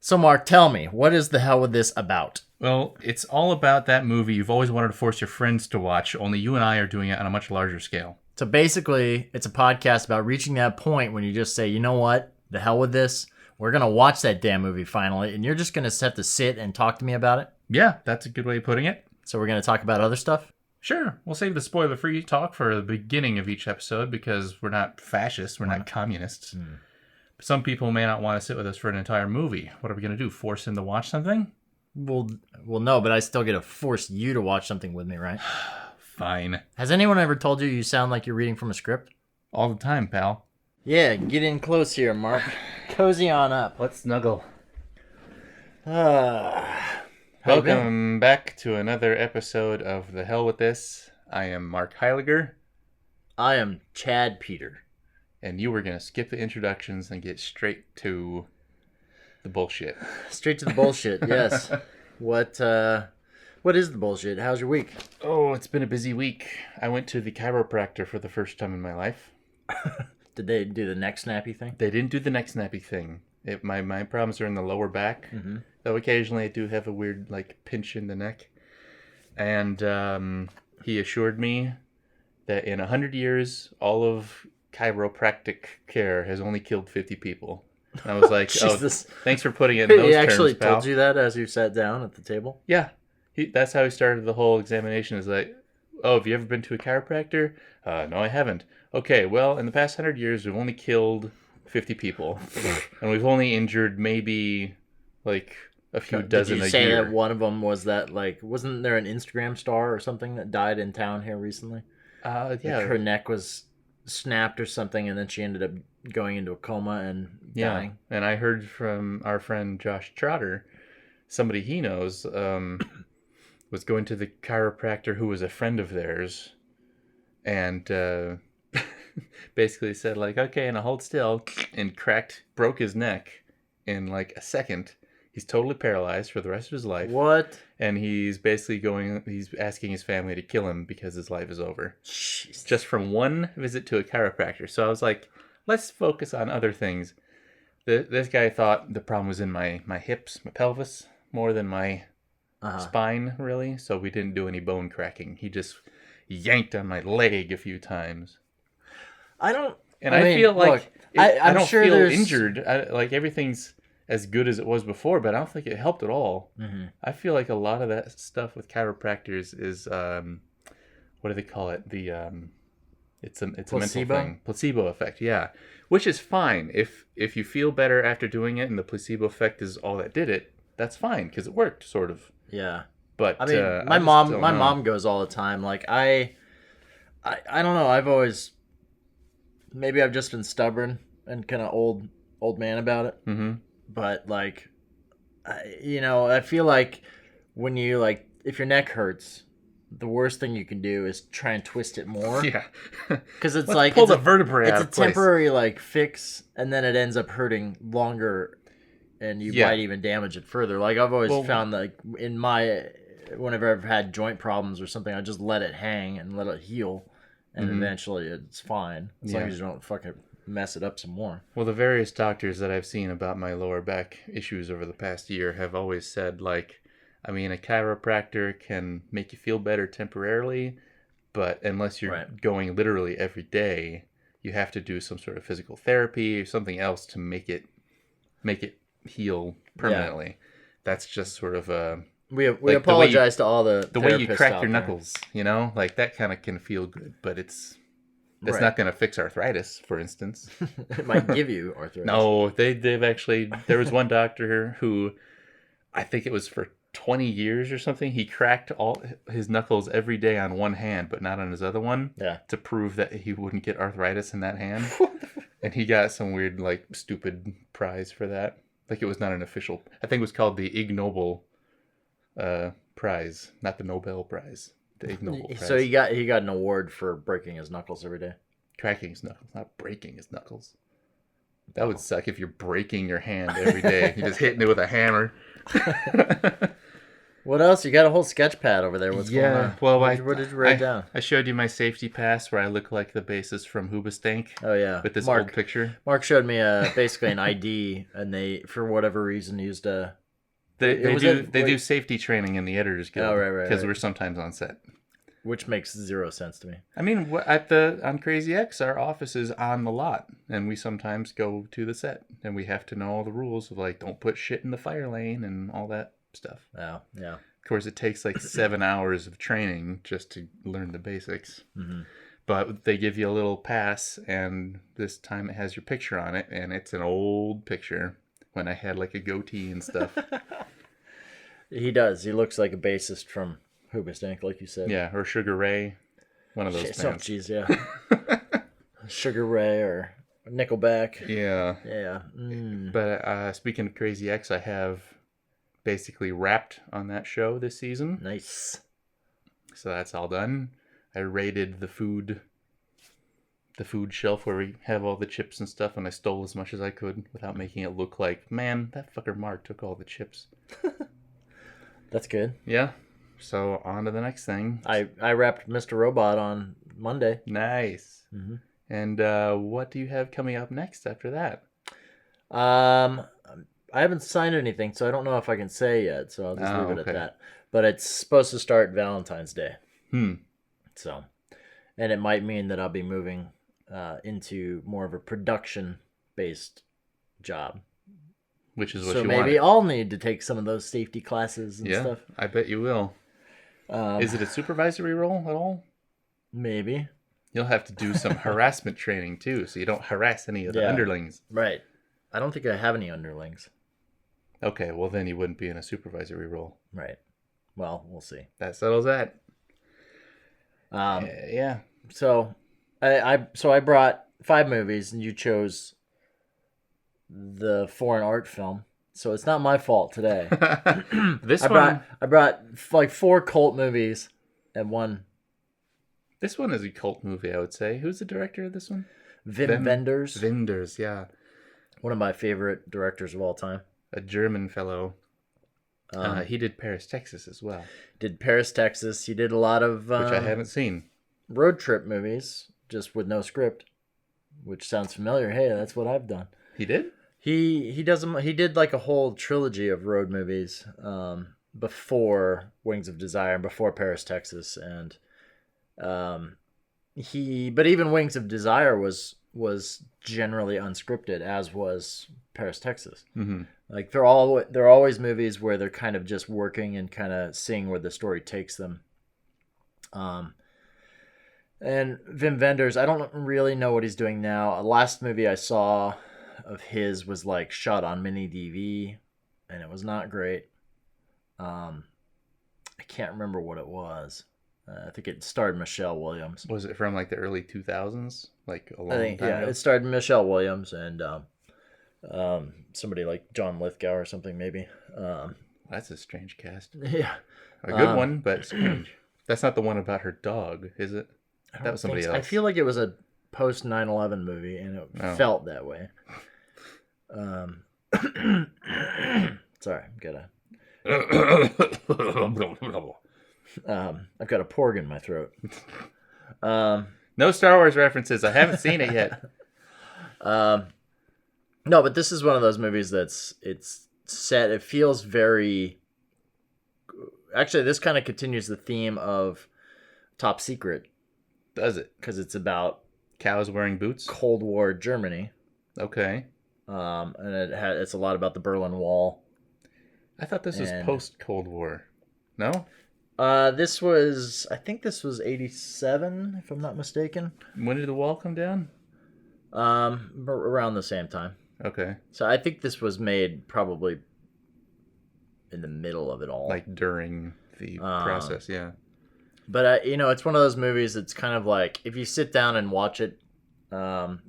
So, Mark, tell me, what is the hell with this about? Well, it's all about that movie you've always wanted to force your friends to watch, only you and I are doing it on a much larger scale. So basically, it's a podcast about reaching that point when you just say, you know what, the hell with this. We're going to watch that damn movie finally, and you're just going to have to sit and talk to me about it? Yeah, that's a good way of putting it. So we're going to talk about other stuff? Sure, we'll save the spoiler-free talk for the beginning of each episode because we're not fascists, we're not communists. Some people may not want to sit with us for an entire movie. What are we going to do, force them to watch something? Well, no, but I still get to force you to watch something with me, right? Fine. Has anyone ever told you sound like you're reading from a script? All the time, pal. Yeah, get in close here, Mark. Cozy on up. Let's snuggle. How you been? Welcome back to another episode of The Hell With This. I am Mark Heiliger. I am Chad Peter. And you were going to skip the introductions and get straight to the bullshit. Straight to the bullshit, yes. What is the bullshit? How's your week? Oh, it's been a busy week. I went to the chiropractor for the first time in my life. Did they do the neck snappy thing? They didn't do the neck snappy thing. My problems are in the lower back. Mm-hmm. Though occasionally I do have a weird pinch in the neck. And he assured me that in 100 years, all of chiropractic care has only killed 50 people. And I was like, oh, thanks for putting it in those terms, He actually pal. told you that as you sat down at the table? Yeah. That's how he started the whole examination. Is like, oh, have you ever been to a chiropractor? No, I haven't. Okay, well, in the past 100 years, we've only killed 50 people. And we've only injured maybe a few dozen a year. Did you say that one of them was that, wasn't there an Instagram star or something that died in town here recently? Yeah. Her neck was snapped or something, and then she ended up going into a coma and dying. And I heard from our friend Josh Trotter, somebody he knows, was going to the chiropractor who was a friend of theirs, and basically said okay, and I hold still, and broke his neck in a second. He's totally paralyzed for the rest of his life. What? And he's basically he's asking his family to kill him because his life is over. Jeez. Just from one visit to a chiropractor. So I was like, let's focus on other things. This guy thought the problem was in my hips, my pelvis, more than my spine, really. So we didn't do any bone cracking. He just yanked on my leg a few times. I feel like I don't feel injured. Everything's as good as it was before, but I don't think it helped at all. Mm-hmm. I feel like a lot of that stuff with chiropractors is what do they call it? It's a mental thing. Placebo effect, yeah. Which is fine. If you feel better after doing it and the placebo effect is all that did it, that's fine because it worked, sort of. Yeah. But I mean, my mom goes all the time. I don't know. I've always, maybe I've just been stubborn and kind of old man about it. Mm-hmm. But I feel like when you if your neck hurts, the worst thing you can do is try and twist it more. Yeah. Because it's pull the vertebrae it's out a of place. temporary fix, and then it ends up hurting longer, and you might even damage it further. I've always found whenever I've had joint problems or something, I just let it hang and let it heal, and eventually it's fine as long as you don't fucking mess it up some more. Well, the various doctors that I've seen about my lower back issues over the past year have always said, a chiropractor can make you feel better temporarily, but unless you're going literally every day, you have to do some sort of physical therapy or something else to make it heal permanently. Yeah. That's just sort of a... We apologize to all the way you crack your knuckles, that kind of can feel good, but that's not going to fix arthritis, for instance. It might give you arthritis. No, they've actually... There was one doctor who, I think it was for 20 years or something, he cracked all his knuckles every day on one hand, but not on his other one, to prove that he wouldn't get arthritis in that hand. And he got some weird, stupid prize for that. It was not an official... I think it was called the Ig Nobel prize, not the Nobel Prize. The Ig Nobel prize. So he got an award for breaking his knuckles every day. Cracking his knuckles, not breaking his knuckles. That would suck if you're breaking your hand every day. You're just hitting it with a hammer. What else? You got a whole sketch pad over there. What's going on? Well, what did you write down? I showed you my safety pass where I look like the bassist from Hoobastank. Oh yeah, with this old picture. Mark showed me basically an ID, and they, for whatever reason, used a. They do safety training in the Editors Guild. Oh right. Because we're sometimes on set. Which makes zero sense to me. I mean, on Crazy X, our office is on the lot, and we sometimes go to the set, and we have to know all the rules of like don't put shit in the fire lane and all that stuff. Oh yeah. Of course, it takes like 7 hours of training just to learn the basics. Mm-hmm. But they give you a little pass, and this time it has your picture on it, and it's an old picture when I had like a goatee and stuff. He does. He looks like a bassist from Hoobastank, like you said. Yeah, or Sugar Ray. One of those bands. Oh, jeez, yeah. Sugar Ray or Nickelback. Yeah. Yeah. Mm. But speaking of Crazy X, I have basically wrapped on that show this season. Nice. So that's all done. I raided the food shelf where we have all the chips and stuff, and I stole as much as I could without making it look like, man, that fucker Mark took all the chips. That's good. Yeah. So on to the next thing. I wrapped Mr. Robot on Monday. Nice. Mm-hmm. And what do you have coming up next after that? I haven't signed anything, so I don't know if I can say yet. So I'll just leave it at that. But it's supposed to start Valentine's Day. So, and it might mean that I'll be moving into more of a production-based job. Which is what you want. So maybe I'll need to take some of those safety classes and stuff. I bet you will. Is it a supervisory role at all? Maybe. You'll have to do some harassment training too, so you don't harass any of the underlings. Right. I don't think I have any underlings. Okay, well then you wouldn't be in a supervisory role. Right. Well, we'll see. That settles that. Yeah. So I brought 5 movies, and you chose the foreign art film. So it's not my fault today. I brought like 4 cult movies and 1. This one is a cult movie, I would say. Who's the director of this one? Wim Wenders. Wenders, yeah. One of my favorite directors of all time. A German fellow. He did Paris, Texas as well. Did Paris, Texas. He did a lot of... which I haven't seen. Road trip movies, just with no script. Which sounds familiar. Hey, that's what I've done. He did? He did like a whole trilogy of road movies before Wings of Desire and before Paris, Texas. And but even Wings of Desire was generally unscripted, as was Paris, Texas. Mm-hmm. Like they're always movies where they're kind of just working and kind of seeing where the story takes them. And Wim Wenders, I don't really know what he's doing now. Last movie I saw of his was like shot on mini DV, and it was not great. I can't remember what it was. I think it starred Michelle Williams. Was it from like the early 2000s? Like a long time ago? It starred Michelle Williams and somebody like John Lithgow or something maybe. That's a strange cast. Yeah. A good one, but strange. That's not the one about her dog, is it? That was somebody else. I feel like it was a post 9/11 movie, and it felt that way. Sorry, I've got a porg in my throat. No Star Wars references. I haven't seen it yet. No, but this is one of those movies it's set. It feels very. Actually, this kind of continues the theme of Top Secret. Does it? Because it's about cows wearing boots. Cold War Germany. Okay. And it's a lot about the Berlin Wall. I thought this was post Cold War. No. I think this was 87, if I'm not mistaken. When did the wall come down? Around the same time. Okay. So I think this was made probably in the middle of it all. Like during the process, yeah. But, it's one of those movies that's kind of like, if you sit down and watch it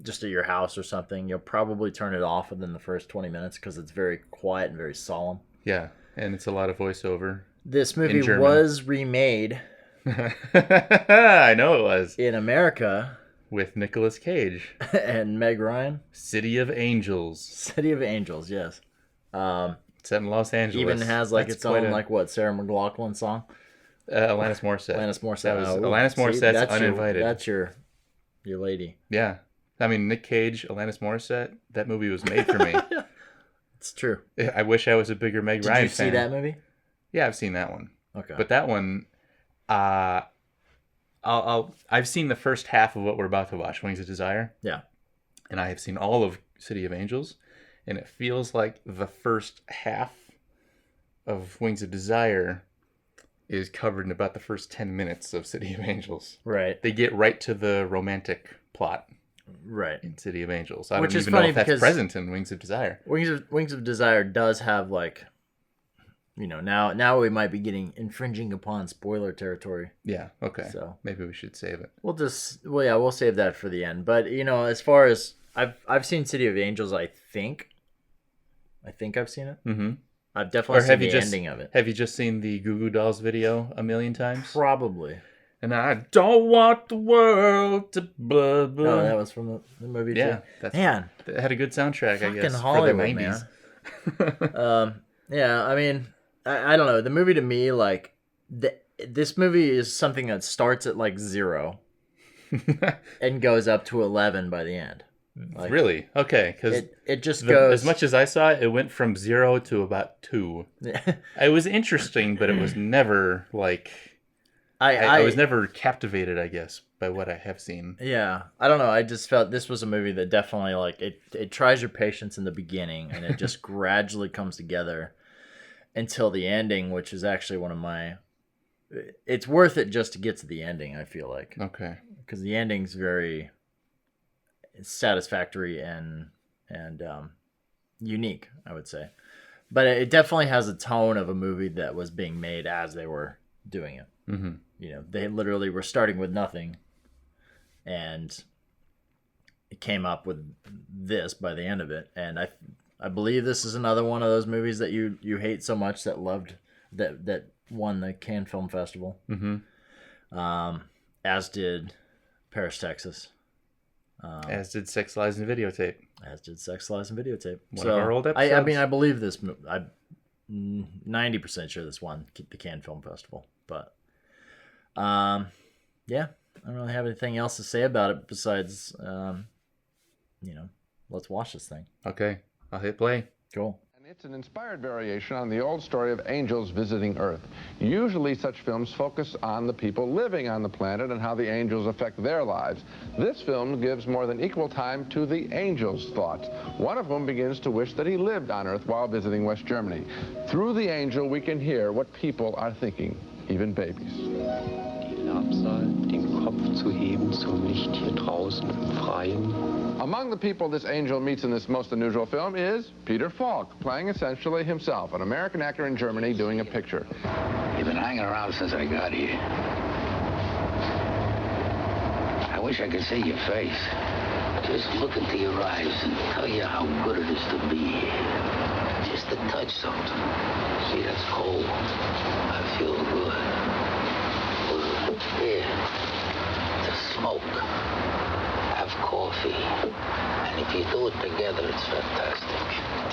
just at your house or something, you'll probably turn it off within the first 20 minutes because it's very quiet and very solemn. Yeah, and it's a lot of voiceover. This movie was remade. I know it was. In America. With Nicolas Cage. And Meg Ryan. City of Angels. City of Angels, yes. Set in Los Angeles. Even has like its own like what Sarah McLachlan song. Alanis Morissette. Alanis Morissette. That was Alanis Morissette's Uninvited. That's your lady. Yeah. I mean, Nick Cage, Alanis Morissette, that movie was made for me. It's true. I wish I was a bigger Meg Ryan fan. Did you see that movie? Yeah, I've seen that one. Okay. But that one, I've seen the first half of what we're about to watch, Wings of Desire. Yeah. And I have seen all of City of Angels, and it feels like the first half of Wings of Desire is covered in about the first 10 minutes of City of Angels. Right. They get right to the romantic plot. Right. In City of Angels. I don't even know if that's present in Wings of Desire. Wings of Desire does have like, you know, now we might be getting infringing upon spoiler territory. Yeah, okay. So maybe we should save it. We'll save that for the end. But, you know, as far as I've seen City of Angels, I think I've seen it. Mm-hmm. I've definitely seen the ending of it. Have you just seen the Goo Goo Dolls video a million times? Probably. And I don't want the world to blah, blah. Oh, that was from the movie too. Yeah. Man. It had a good soundtrack, I guess, Hollywood, for the 90s. Man. Yeah, I mean, I don't know. The movie to me, like, this movie is something that starts at, like, 0 and goes up to 11 by the end. Like, really? Okay, because it just goes... As much as I saw it, it went from 0 to about 2. It was interesting, but it was never, like... I was never captivated, I guess, by what I have seen. Yeah. I don't know. I just felt this was a movie that definitely, like, it tries your patience in the beginning, and it just gradually comes together until the ending, which is actually one of my... It's worth it just to get to the ending, I feel like. Okay. Because the ending's very satisfactory and unique, I would say. But it definitely has a tone of a movie that was being made as they were doing it. Mm-hmm. You know, they literally were starting with nothing, and it came up with this by the end of it. And I believe this is another one of those movies that you hate so much that won the Cannes Film Festival. Mm-hmm. As did Paris, Texas. As did Sex, Lies, and Videotape. One of our old episodes. I mean, I believe this. I'm 90% sure this won the Cannes Film Festival. But, yeah, I don't really have anything else to say about it besides, let's watch this thing. Okay, I'll hit play. Cool. It's an inspired variation on the old story of angels visiting Earth. Usually such films focus on the people living on the planet and how the angels affect their lives. This film gives more than equal time to the angels' thoughts, one of whom begins to wish that he lived on Earth while visiting West Germany. Through the angel, we can hear what people are thinking, even babies. Die Labsal, den Kopf zu heben zum Licht hier draußen im Freien. Among the people this angel meets in this most unusual film is Peter Falk, playing essentially himself, an American actor in Germany doing a picture. You've been hanging around since I got here. I wish I could see your face. Just look into your eyes and tell you how good it is to be here. Just to touch something. See, that's cold. I feel good. Here, to smoke. Have coffee. And if you do it together, it's fantastic.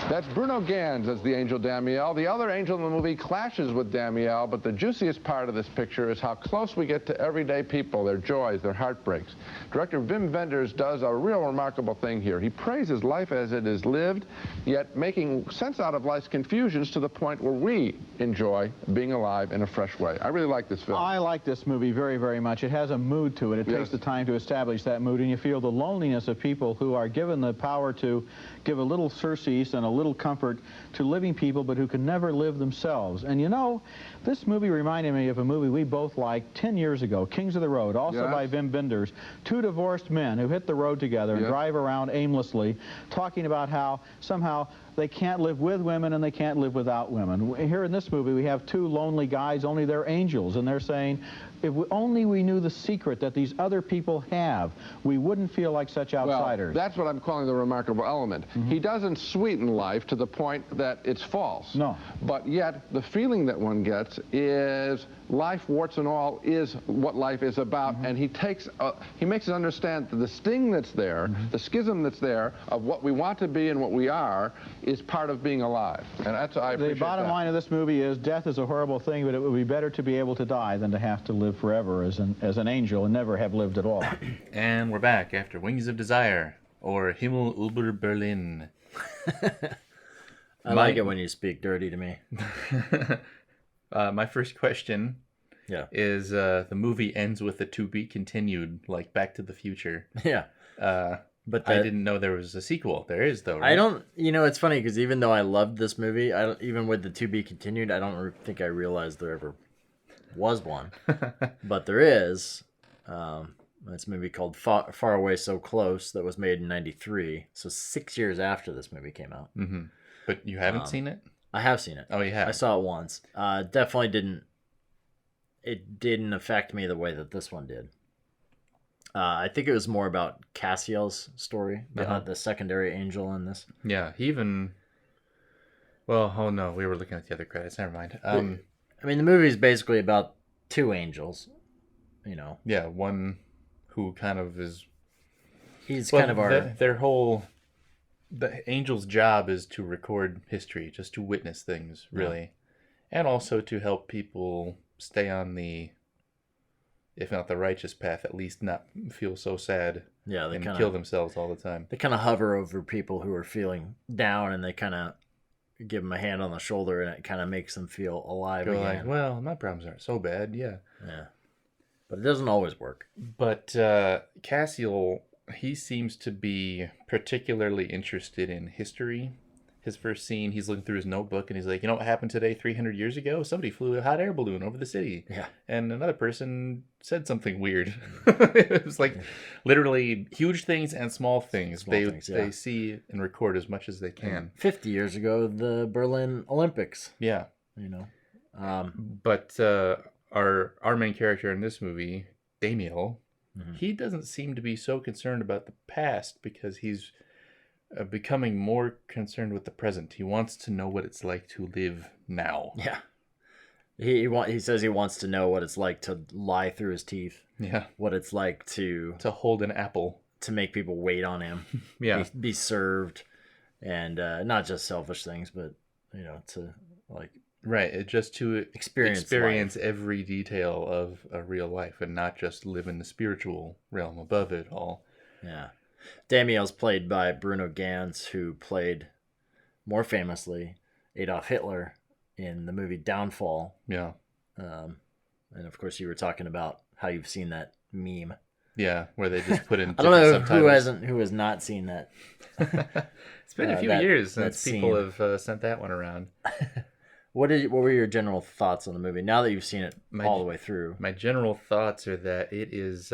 That's Bruno Ganz as the angel Damiel. The other angel in the movie clashes with Damiel, but the juiciest part of this picture is how close we get to everyday people, their joys, their heartbreaks. Director Wim Wenders does a real remarkable thing here. He praises life as it is lived, yet making sense out of life's confusions to the point where we enjoy being alive in a fresh way. I really like this film. I like this movie very, very much. It has a mood to it. It takes the time to establish that mood, and you feel the loneliness of people who are given the power to give a little surcease and a little comfort to living people, but who can never live themselves. And you know, this movie reminded me of a movie we both liked 10 years ago, Kings of the Road, also by Wim Wenders. Two divorced men who hit the road together and drive around aimlessly, talking about how somehow they can't live with women and they can't live without women. Here in this movie, we have two lonely guys, only they're angels, and they're saying, if only we knew the secret that these other people have, we wouldn't feel like such outsiders. Well, that's what I'm calling the remarkable element. He doesn't sweeten life to the point that it's false. No. But yet, the feeling that one gets is life, warts and all, is what life is about, and he makes us understand that the sting that's there, the schism that's there of what we want to be and what we are, is part of being alive. And that's, I appreciate the bottom line of this movie is death is a horrible thing, but it would be better to be able to die than to have to live forever as an angel and never have lived at all. And we're back after Wings of Desire, or Himmel über Berlin. I like it when you speak dirty to me. My first question is the movie ends with a to be continued, like Back to the Future. Yeah. But I didn't know there was a sequel. There is, though, right? I don't, it's funny because even though I loved this movie, even with the to be continued, I don't think I realized there ever was one. But there is. It's a movie called Far Away So Close that was made in 93. So 6 years after this movie came out. Mm-hmm. But you haven't seen it? I have seen it. Oh, you have? I saw it once. Definitely didn't. It didn't affect me the way that this one did. I think it was more about Cassiel's story, the secondary angel in this. Yeah, he even... Well, oh no, we were looking at the other credits. Never mind. I mean, the movie is basically about two angels, Yeah, one who kind of is... He's kind of our... Their whole... The angel's job is to record history, just to witness things, really. Yeah. And also to help people stay on the... if not the righteous path, at least not feel so sad and kill themselves all the time. They kind of hover over people who are feeling down, and they kind of give them a hand on the shoulder, and it kind of makes them feel alive again. Like, well, my problems aren't so bad, yeah. But it doesn't always work. But Cassiel, he seems to be particularly interested in history. His first scene, he's looking through his notebook, and he's like, you know what happened today 300 years ago? Somebody flew a hot air balloon over the city. Yeah. And another person said something weird. It was like literally huge things and small things. They see and record as much as they can. 50 years ago, the Berlin Olympics. Yeah. But our main character in this movie, Damiel, he doesn't seem to be so concerned about the past because he's becoming more concerned with the present. He wants to know what it's like to live now. Yeah. He says he wants to know what it's like to lie through his teeth. Yeah. What it's like to hold an apple. To make people wait on him. Yeah. Be served. And not just selfish things, but, to like... Right. Just to experience every detail of a real life and not just live in the spiritual realm above it all. Yeah. Damiel's played by Bruno Ganz, who played, more famously, Adolf Hitler in the movie Downfall. Yeah. And of course, you were talking about how you've seen that meme. Yeah, where they just put in I don't know subtitles. who has not seen that. It's been a few years since people have sent that one around. What were your general thoughts on the movie now that you've seen it all the way through? My general thoughts are that it is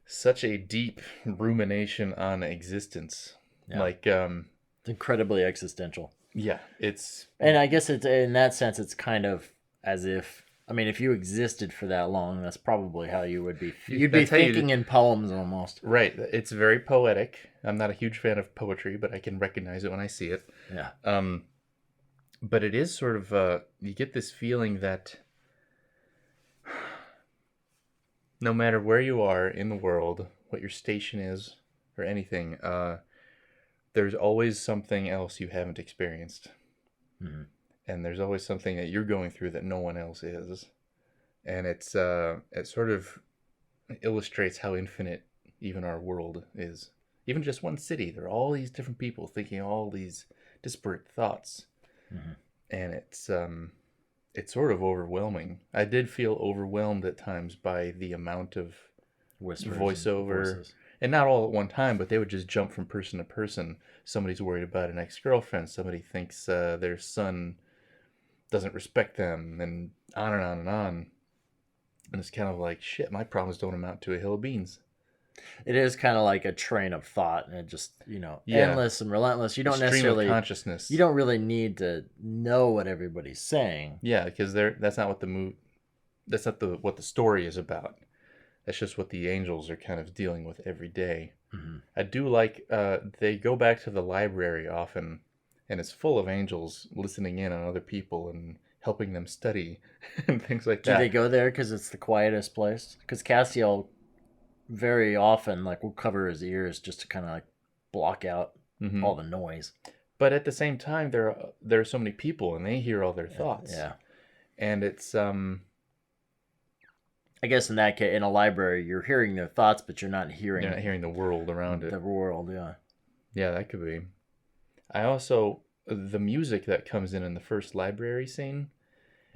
such a deep rumination on existence. Yeah. It's incredibly existential. Yeah, and I guess it's in that sense it's kind of as if if you existed for that long, that's probably how you would be. You'd be thinking in poems almost. Right. It's very poetic. I'm not a huge fan of poetry, but I can recognize it when I see it. Yeah. But it is sort of you get this feeling that no matter where you are in the world, what your station is, or anything, there's always something else you haven't experienced. Mm-hmm. And there's always something that you're going through that no one else is. And it sort of illustrates how infinite even our world is. Even just one city, there are all these different people thinking all these disparate thoughts. Mm-hmm. And it's sort of overwhelming. I did feel overwhelmed at times by the amount of voiceover. And not all at one time, but they would just jump from person to person. Somebody's worried about an ex-girlfriend. Somebody thinks their son doesn't respect them, and on and on and on. And it's kind of like, shit, my problems don't amount to a hill of beans. It is kind of like a train of thought, and it just, endless and relentless. You don't necessarily... consciousness. You don't really need to know what everybody's saying. Yeah, because that's not what what the story is about. That's just what the angels are kind of dealing with every day. Mm-hmm. I do like, they go back to the library often, and it's full of angels listening in on other people and helping them study and things like that. Do they go there because it's the quietest place? Because Cassiel very often will cover his ears just to kind of block out all the noise. But at the same time, there are so many people, and they hear all their thoughts. Yeah. And it's I guess in that case, in a library, you're hearing their thoughts, but you're not hearing the world around it. The world, yeah. Yeah, that could be. I also, the music that comes in the first library scene,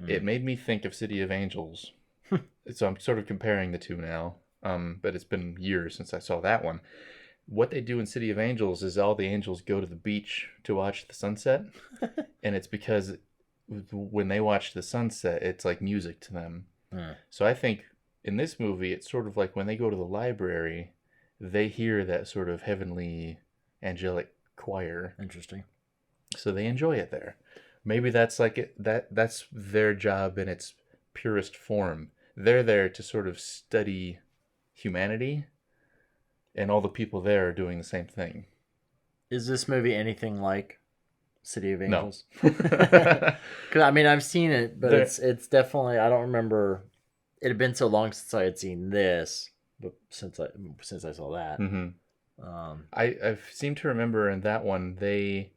it made me think of City of Angels. So I'm sort of comparing the two now, but it's been years since I saw that one. What they do in City of Angels is all the angels go to the beach to watch the sunset, and it's because when they watch the sunset, it's like music to them. So I think in this movie, it's sort of like when they go to the library, they hear that sort of heavenly, angelic choir. Interesting. So they enjoy it there. Maybe that's like that's their job in its purest form. They're there to sort of study humanity, and all the people there are doing the same thing. Is this movie anything like City of Angels? No. Because I mean, I've seen it, but it's definitely, I don't remember. It had been so long since I had seen this, but since I saw that. I seem to remember in that one they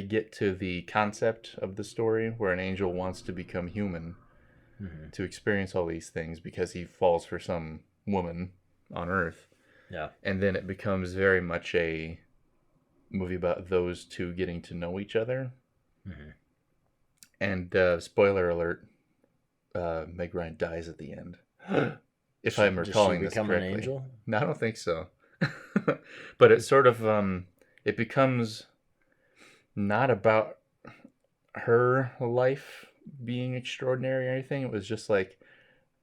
get to the concept of the story where an angel wants to become human to experience all these things because he falls for some woman on Earth. Yeah. And then it becomes very much a movie about those two getting to know each other. And spoiler alert, Meg Ryan dies at the end. If I'm recalling this correctly. An angel? No, I don't think so. But it's sort of it becomes not about her life being extraordinary or anything. It was just like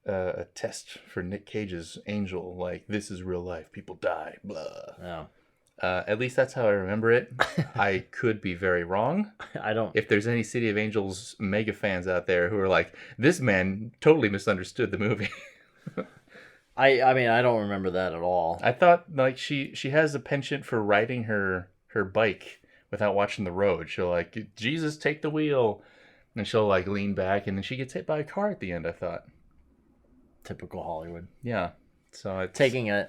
a test for Nick Cage's angel. Like, this is real life. People die. Blah. Oh. At least that's how I remember it. I could be very wrong. I don't. If there's any City of Angels mega fans out there who are like, this man totally misunderstood the movie. I mean, I don't remember that at all. I thought like she has a penchant for riding her bike without watching the road. She'll like, Jesus, take the wheel. And she'll like lean back and then she gets hit by a car at the end, I thought. Typical Hollywood. Yeah. So it's taking an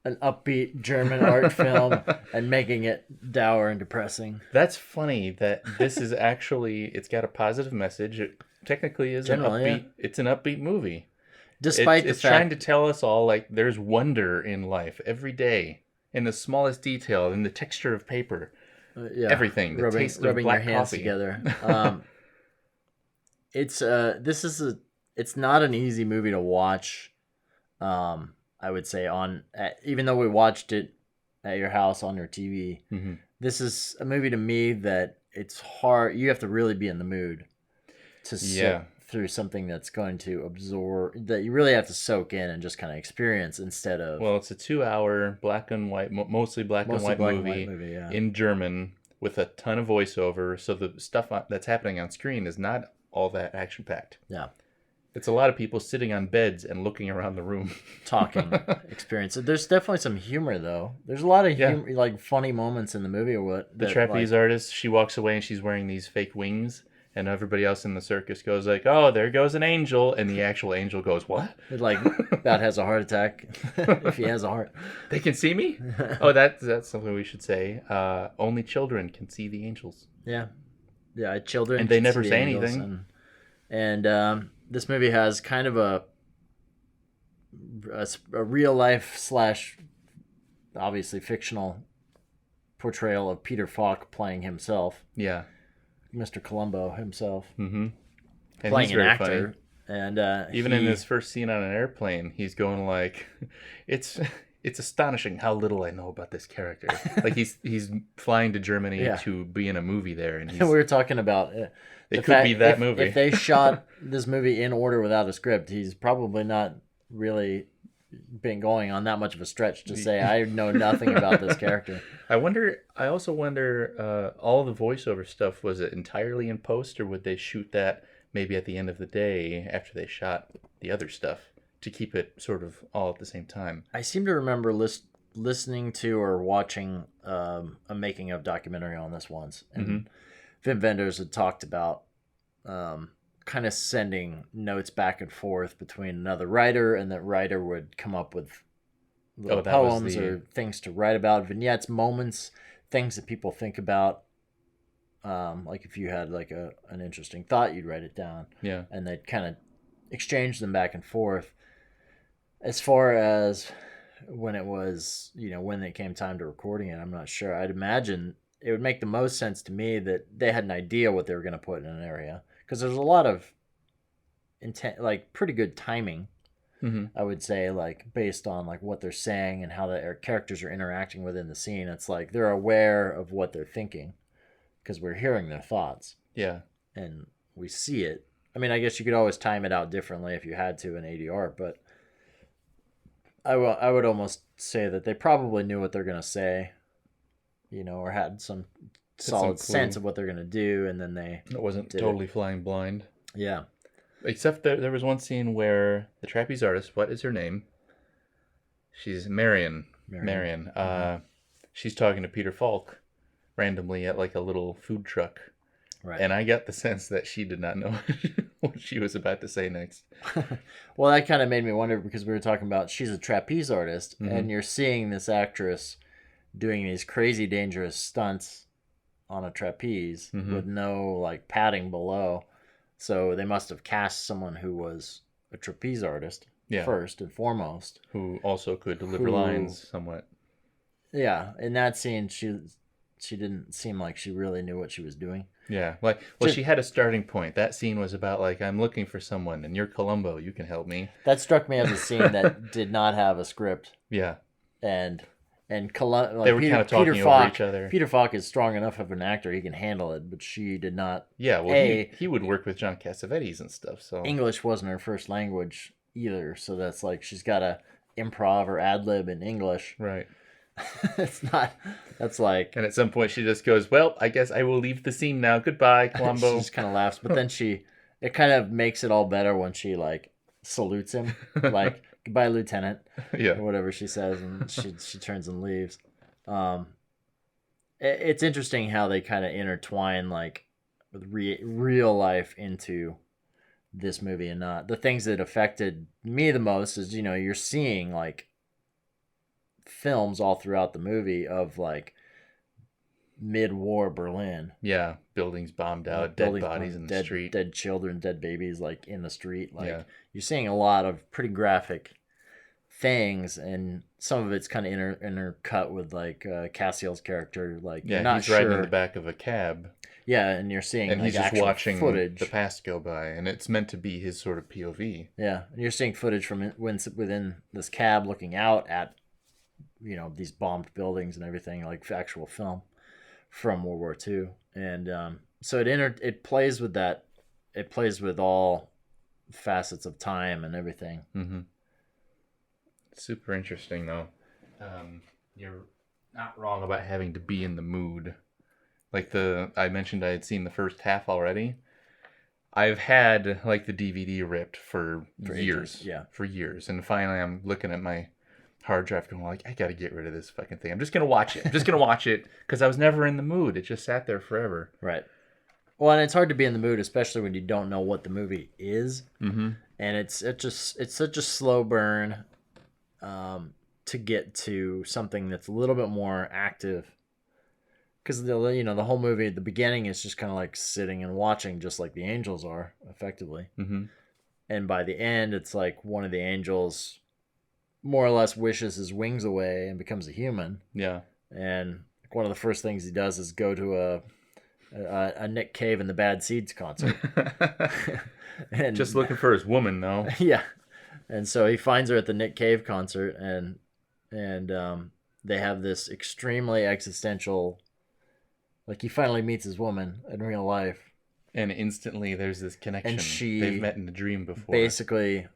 upbeat German art film and making it dour and depressing. That's funny that this is actually, it's got a positive message. It technically is an upbeat movie. Despite it's trying to tell us all like there's wonder in life every day, in the smallest detail, in the texture of paper, everything, the taste of black your hands coffee. Together. It's not an easy movie to watch. I would say even though we watched it at your house on your TV, this is a movie to me that it's hard. You have to really be in the mood to sit through something that's going to absorb, that you really have to soak in and just kind of experience instead of. Well, it's a 2-hour black and white, mostly black and white movie in German with a ton of voiceover. So the stuff that's happening on screen is not all that action packed. Yeah. It's a lot of people sitting on beds and looking around the room. Talking experience. There's definitely some humor, though. There's a lot of humor, like funny moments in the movie. Or what the trapeze artist, she walks away and she's wearing these fake wings. And everybody else in the circus goes like, oh, there goes an angel. And the actual angel goes, what? It like about has a heart attack if he has a heart. They can see me? Oh, that's something we should say. Only children can see the angels. Yeah. Yeah, children. And they never say anything. And this movie has kind of a real life / obviously fictional portrayal of Peter Falk playing himself. Yeah. Mr. Columbo himself. Mm-hmm. And playing an actor. Funny. And even in his first scene on an airplane, he's going like, it's astonishing how little I know about this character. Like he's flying to Germany to be in a movie there. And we were talking about it could be that movie. If they shot this movie in order without a script, he's probably not really been going on that much of a stretch to say, I know nothing about this character. I also wonder, all the voiceover stuff, was it entirely in post, or would they shoot that maybe at the end of the day after they shot the other stuff to keep it sort of all at the same time? I seem to remember listening to or watching a making of documentary on this once. And Wim Wenders had talked about kind of sending notes back and forth between another writer, and that writer would come up with little poems or things to write about, vignettes, moments things that people think about. Like if you had like an interesting thought, you'd write it down. Yeah. And they'd kind of exchange them back and forth. As far as when it was, when it came time to recording it, I'm not sure. I'd imagine it would make the most sense to me that they had an idea what they were going to put in an area. Because there's a lot of like pretty good timing, I would say, like based on like what they're saying and how the characters are interacting within the scene. It's like they're aware of what they're thinking because we're hearing their thoughts. Yeah. And we see it. I mean, I guess you could always time it out differently if you had to in ADR, but I would almost say that they probably knew what they're going to say, or had some solid sense of what they're going to do, and then it wasn't totally flying blind. Yeah. Except there was one scene where the trapeze artist, what is her name? She's Marion. She's talking to Peter Falk randomly at like a little food truck. Right. And I got the sense that she did not know what she was about to say next. Well, that kind of made me wonder because we were talking about she's a trapeze artist, and you're seeing this actress doing these crazy dangerous stunts on a trapeze with no like padding below. So they must have cast someone who was a trapeze artist first and foremost. Who also could deliver lines somewhat. Yeah, in that scene, she didn't seem like she really knew what she was doing. Yeah, she had a starting point. That scene was about like, I'm looking for someone, and you're Columbo. You can help me. That struck me as a scene that did not have a script. Yeah, and they were kind of talking over each other. Peter Falk is strong enough of an actor; he can handle it, but she did not. Yeah, well, he would work with John Cassavetes and stuff. So English wasn't her first language either, so that's like she's got to improv or ad lib in English. Right. It's not. That's like. And at some point, she just goes, "Well, I guess I will leave the scene now. Goodbye, Columbo." She just kind of laughs, but then it kind of makes it all better when she like salutes him, like "Goodbye, Lieutenant," or whatever she says, and she turns and leaves. It's interesting how they kind of intertwine like with real life into this movie and not the things that affected me the most is you're seeing like films all throughout the movie of like mid-war Berlin. Yeah, buildings bombed out, dead bodies in the street, dead children, dead babies like in the street. Like you're seeing a lot of pretty graphic things, and some of it's kind of intercut with like Cassiel's character. Like he's riding in the back of a cab. Yeah, and you're seeing and like, he's just watching footage. The past go by, and it's meant to be his sort of POV. Yeah, and you're seeing footage from within this cab looking out at these bombed buildings and everything, like actual film from World War II. And so it plays with that. It plays with all facets of time and everything. Mm-hmm. Super interesting, though. You're not wrong about having to be in the mood. Like I mentioned I had seen the first half already. I've had like the DVD ripped for years. Ages, yeah. For years. And finally I'm looking at my hard drive going like, I got to get rid of this fucking thing. I'm just going to watch it. I'm just going to watch it because I was never in the mood. It just sat there forever. Right. Well, and it's hard to be in the mood, especially when you don't know what the movie is. Mm-hmm. And it's such a slow burn to get to something that's a little bit more active. Because the whole movie at the beginning is just kind of like sitting and watching, just like the angels are, effectively. Mm-hmm. And by the end, it's like one of the angels more or less wishes his wings away and becomes a human. Yeah. And one of the first things he does is go to a Nick Cave and the Bad Seeds concert. And just looking for his woman, though. Yeah. And so he finds her at the Nick Cave concert, and they have this extremely existential, like he finally meets his woman in real life. And instantly there's this connection. And they've met in a dream before. Basically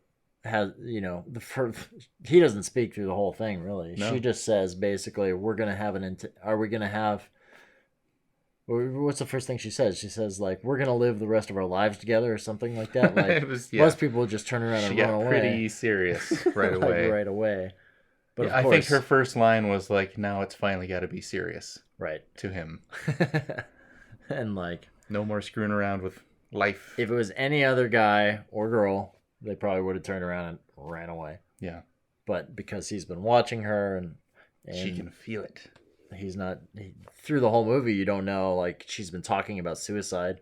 has, he doesn't speak through the whole thing, really. No. She just says, basically, what's the first thing she says? She says, like, we're going to live the rest of our lives together or something like that. Like, most people would just turn around and run away. She got pretty serious right away. Right away. But I think her first line was like, now it's finally got to be serious. Right. To him. And like, no more screwing around with life. If it was any other guy or girl, they probably would have turned around and ran away. Yeah. But because he's been watching her and she can feel it. through the whole movie, you don't know, like, she's been talking about suicide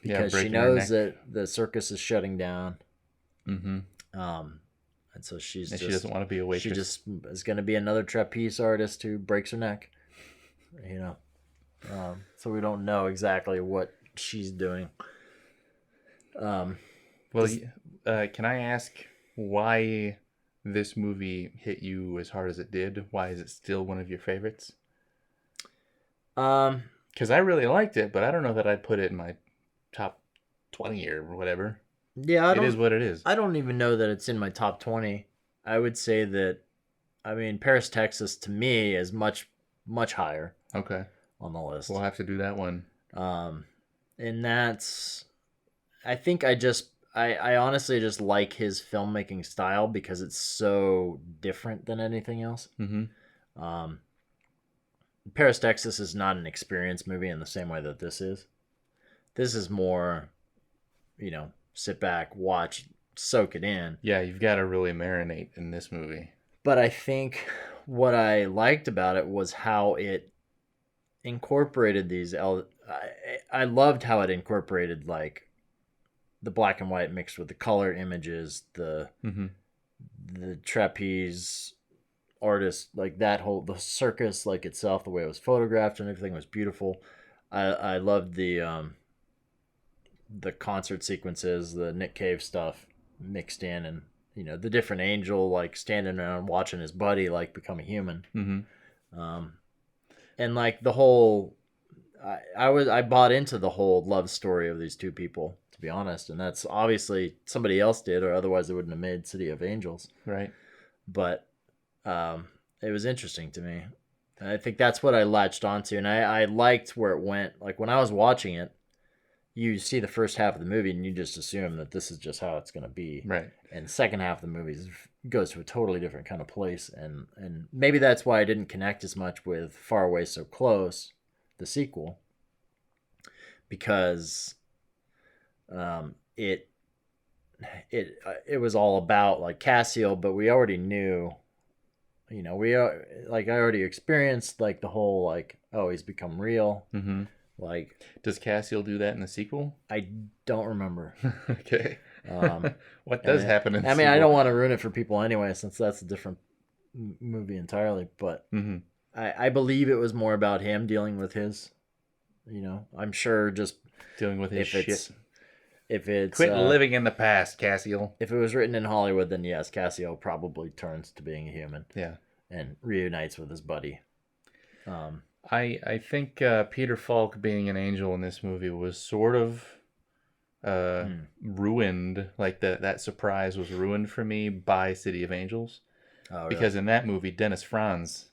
because she knows that the circus is shutting down. Mm-hmm. And so she doesn't want to be a waitress. She just is going to be another trapeze artist who breaks her neck, you know. So we don't know exactly what she's doing. Can I ask why this movie hit you as hard as it did? Why is it still one of your favorites? Because I really liked it, but I don't know that I'd put it in my top 20 or whatever. Yeah, it is what it is. I don't even know that it's in my top 20. I would say that, I mean, Paris, Texas, to me, is much, much higher. Okay. On the list. We'll have to do that one. And that's, I think I honestly just like his filmmaking style because it's so different than anything else. Mm-hmm. Paris, Texas is not an experience movie in the same way that this is. This is more, you know, sit back, watch, soak it in. Yeah, you've got to really marinate in this movie. But I think what I liked about it was how it incorporated these. I loved how it incorporated, like, the black and white mixed with the color images, the trapeze artist, like the circus, like itself, the way it was photographed and everything was beautiful. I loved the concert sequences, the Nick Cave stuff mixed in, and, you know, the different angel, like, standing around watching his buddy, like, become a human. Mm-hmm. And, like, the whole, I bought into the whole love story of these two people, to be honest, and that's obviously somebody else did, or otherwise they wouldn't have made City of Angels. Right. But it was interesting to me. And I think that's what I latched onto, and I liked where it went. Like, when I was watching it, you see the first half of the movie and you just assume that this is just how it's going to be. Right. And the second half of the movie goes to a totally different kind of place. And maybe that's why I didn't connect as much with Far Away So Close, the sequel, because it was all about, like, Cassiel, but we already knew, you know, I already experienced, like, the whole, like, oh, he's become real. Mm-hmm. Like, does Cassiel do that in the sequel? I don't remember. Okay. What does happen in the sequel? I mean, I don't want to ruin it for people anyway, since that's a different movie entirely. But I believe it was more about him dealing with his, you know, I'm sure just dealing with his shit. If it's quit living in the past, Cassiel. If it was written in Hollywood, then yes, Cassiel probably turns to being a human. Yeah. And reunites with his buddy. I think Peter Falk being an angel in this movie was sort of ruined. Like, that surprise was ruined for me by City of Angels. Oh, really? Because in that movie, Dennis Franz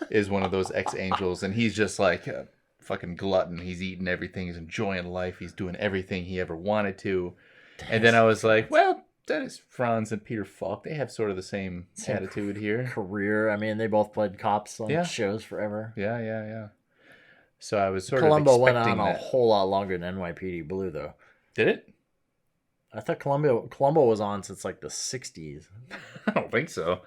is one of those ex-angels, and he's just like a fucking glutton. He's eating everything. He's enjoying life. He's doing everything he ever wanted to. And then I was like, well, Dennis Franz and Peter Falk, they have sort of the same attitude here. Career. I mean, they both played cops on shows forever. Yeah. So I was sort Columbo of expecting went on a whole lot longer than NYPD Blue, though. Did it? I thought Columbo was on since, like, the 60s. I don't think so.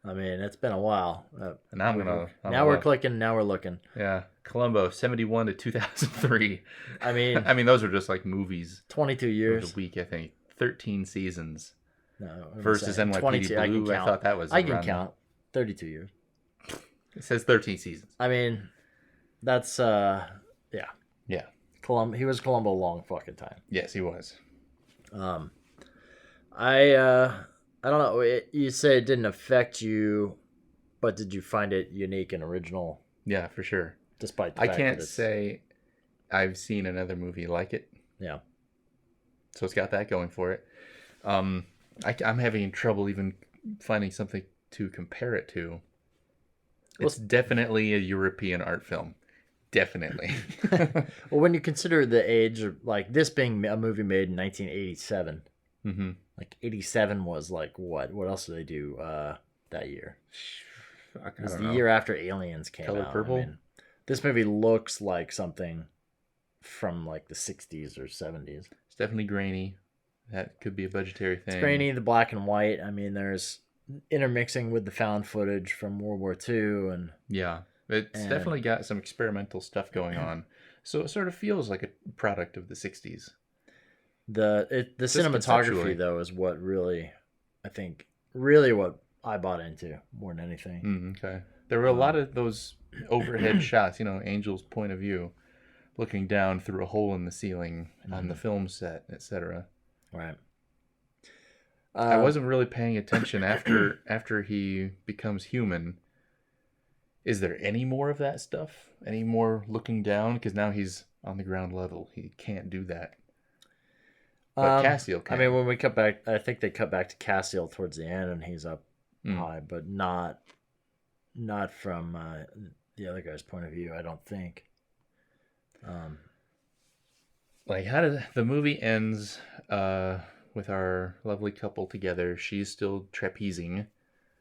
I mean, it's been a while. Now we're clicking. Now we're looking. Yeah, Columbo, 1971 to 2003. I mean, those are just like movies. 22 years a week, I think. 13 seasons. No, versus NYPD Blue. I thought that was. I can count. 32 years. It says 13 seasons. I mean, that's yeah. Yeah. He was Columbo a long fucking time. Yes, he was. I don't know. You say it didn't affect you, but did you find it unique and original? Yeah, for sure. Despite the fact I can't say I've seen another movie like it. Yeah. So it's got that going for it. I'm having trouble even finding something to compare it to. It's definitely a European art film. Definitely. Well, when you consider the age of, like, this being a movie made in 1987, like 87 was like what? What else did they do that year? It was the year after Aliens came Color out. Purple? I mean, this movie looks like something from like the 60s or 70s. It's definitely grainy. That could be a budgetary thing. It's grainy, the black and white. I mean, there's intermixing with the found footage from World War II, and yeah, It's definitely got some experimental stuff going on. So it sort of feels like a product of the 60s. The cinematography, though, is what really, I think, what I bought into more than anything. Okay. There were a lot of those overhead shots, Angel's point of view, looking down through a hole in the ceiling on the film set, etc. Right. I wasn't really paying attention after he becomes human. Is there any more of that stuff? Any more looking down? Because now he's on the ground level. He can't do that. But Castiel can. I mean, when we cut back, I think they cut back to Castiel towards the end, and he's up high, but not from the other guy's point of view, I don't think. Like, how does the movie ends with our lovely couple together? She's still trapezing.